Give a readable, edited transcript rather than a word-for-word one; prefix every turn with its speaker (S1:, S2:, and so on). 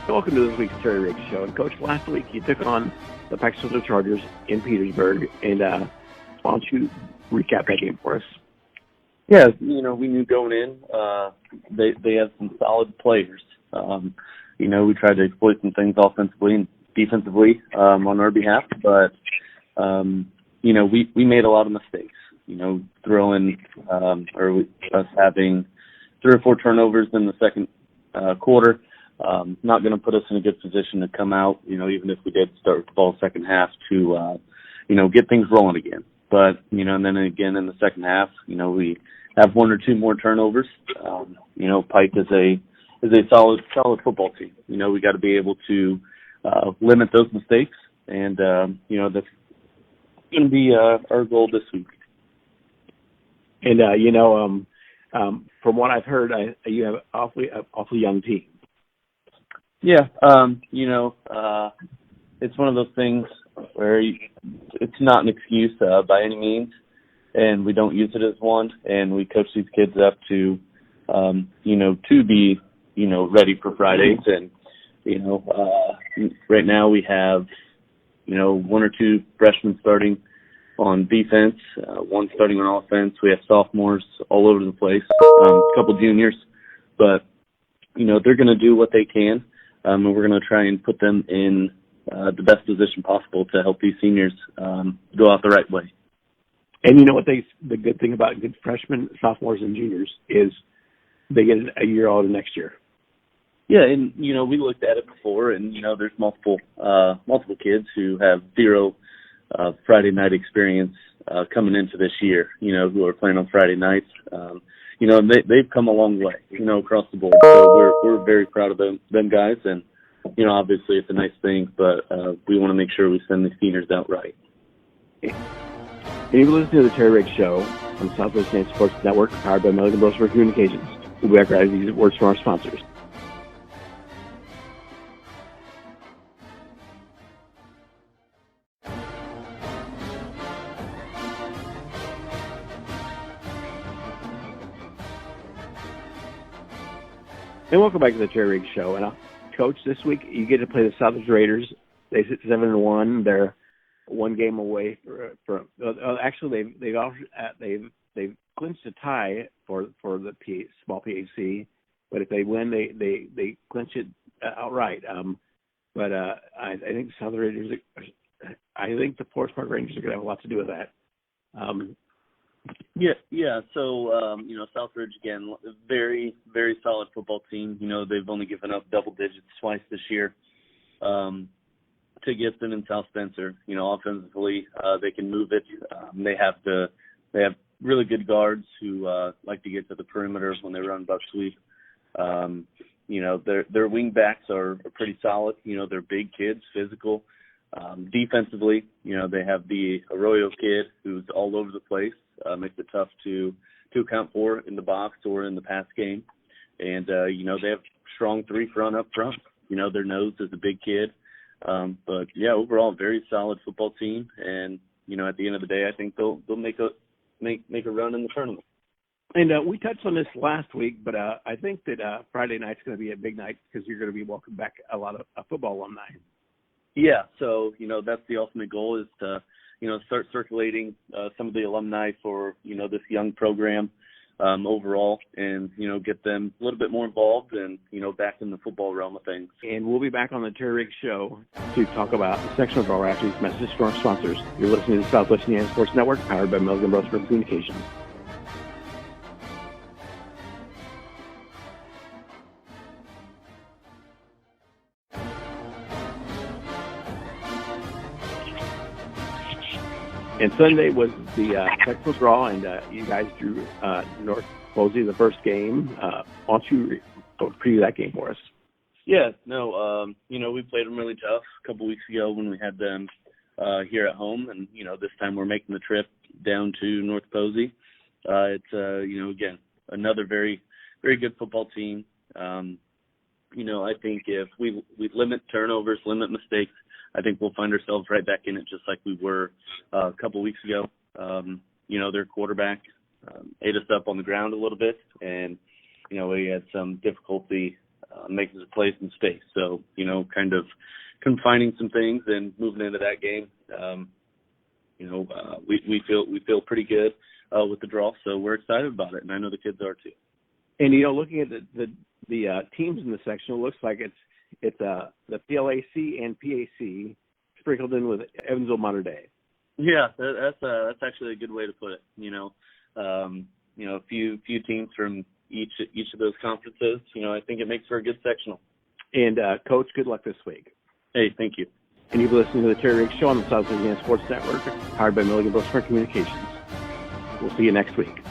S1: Welcome to this week's Terry Riggs Show. And Coach, last week you took on the Pac-12 Chargers in Petersburg, and why don't you recap that game for us?
S2: Yeah, we knew going in, they have some solid players. We tried to exploit some things offensively and defensively on our behalf, but we made a lot of mistakes. Us having 3 or 4 turnovers in the second quarter. Not going to put us in a good position to come out, even if we did start with the ball second half to, get things rolling again. But, and then again in the second half, we have 1 or 2 more turnovers. Pike is a solid football team. We got to be able to limit those mistakes, and, that's going to be our goal this week.
S1: And, from what I've heard, you have an awfully young team.
S2: Yeah, it's one of those things where it's not an excuse by any means, and we don't use it as one, and we coach these kids up to, to be, ready for Fridays. And, right now we have, 1 or 2 freshmen starting on defense, 1 starting on offense. We have sophomores all over the place, a couple juniors, but, they're going to do what they can. And we're going to try and put them in the best position possible to help these seniors go out the right way.
S1: And the good thing about good freshmen, sophomores, and juniors is they get a year out of next year.
S2: Yeah, and, we looked at it before, and, there's multiple kids who have 0 Friday night experience coming into this year, who are playing on Friday nights. And they've come a long way, across the board. So we're very proud of them guys. And, obviously it's a nice thing, but we want to make sure we send the seniors out right.
S1: And you listen to the Terry Riggs Show on Southwest United Sports Network, powered by Milligan Brosper Communications. We'll be back right after these words from our sponsors. And welcome back to the Terry Riggs Show. And Coach, this week you get to play the Southwest Raiders. They sit 7-1. They're 1 game away from. Actually, they've clinched a tie for the small PHC, but if they win, they clinch it outright. But I think the Southwest Raiders. I think the Forest Park Rangers are going to have a lot to do with that.
S2: Yeah. So, Southridge, again, very, very solid football team. They've only given up double digits twice this year to Gibson and South Spencer. Offensively, they can move it. They have really good guards who like to get to the perimeter when they run buck sweep. Their wing backs are pretty solid. They're big kids, physical. Defensively, they have the Arroyo kid who's all over the place. Makes it tough to account for in the box or in the pass game. And, they have strong 3 front up front. Their nose is a big kid. But, yeah, overall, very solid football team. And, at the end of the day, I think they'll make a run in the tournament.
S1: And we touched on this last week, but I think that Friday night's going to be a big night because you're going to be welcoming back a lot of football alumni.
S2: Yeah, so, that's the ultimate goal is to, start circulating some of the alumni for, this young program overall and, get them a little bit more involved and, back in the football realm of things.
S1: And we'll be back on the Terry Riggs Show to talk about the sectional draw after these messages from our sponsors. You're listening to the Southwest Indiana Sports Network, powered by Milligan Brosper Communications. And Sunday was the sectional draw, and you guys drew North Posey the first game. Why don't you preview that game for us?
S2: Yeah, no, we played them really tough a couple weeks ago when we had them here at home, and, this time we're making the trip down to North Posey. It's, again, another very, very good football team. I think if we limit turnovers, limit mistakes, I think we'll find ourselves right back in it just like we were a couple weeks ago. Their quarterback ate us up on the ground a little bit, and, we had some difficulty making a place in state. So, kind of confining some things and moving into that game. We feel pretty good with the draw, so we're excited about it, and I know the kids are too.
S1: And looking at the teams in the section, it looks like it's the PLAC and PAC sprinkled in with Evansville Mater Dei.
S2: Yeah, that's actually a good way to put it. A few teams from each of those conferences. I think it makes for a good sectional.
S1: And Coach, good luck this week.
S2: Hey, thank you.
S1: And you've been listening to the Terry Riggs Show on the South Louisiana Sports Network, powered by Milligan Brook Sprint Communications. We'll see you next week.